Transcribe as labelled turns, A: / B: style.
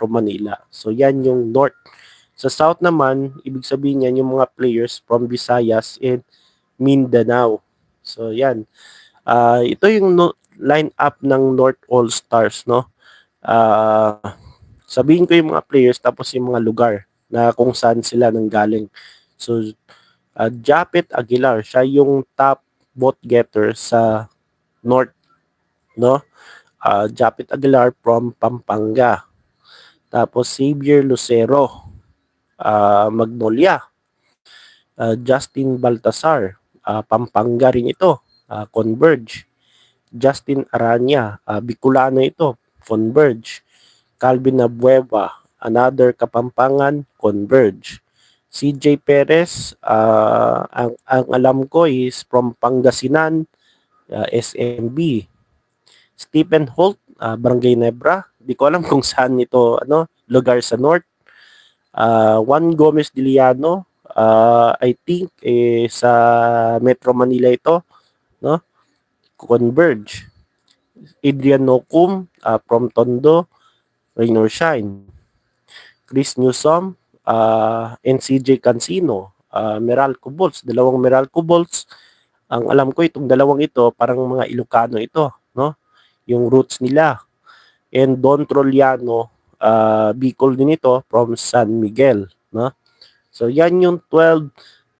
A: Metro Manila. So yan yung North. Sa South naman, ibig sabihin yan yung mga players from Visayas and Mindanao. So yan. Ito yung line up ng North All Stars, no? Sabihin ko yung mga players tapos yung mga lugar na kung saan sila nanggaling. So Japet Aguilar, siya yung top vote getter sa North, no? Japet Aguilar from Pampanga. Tapos Xavier Lucero, Magnolia. Justin Baltasar, Pampanga rin ito, Converge. Justin Aranya, Bicolano ito, Converge. Calvin Abueva, another Kapampangan, Converge. CJ Perez, ang alam ko is from Pangasinan, SMB. Stephen Holt, Barangay Nebra. Di ko alam kung saan ito, lugar sa North. Juan Gomez Diliano, I think sa Metro Manila ito, no? Converge. Adrian Nocum, from Tondo, Rain or Shine. Chris Newsom, and CJ Cancino, Meralco Bolts, dalawang Meralco Bolts. Ang alam ko itong dalawang ito, parang mga Ilocano ito, no? Yung roots nila. And Don Troliano, Bicol din ito from San Miguel, no? So yan yung 12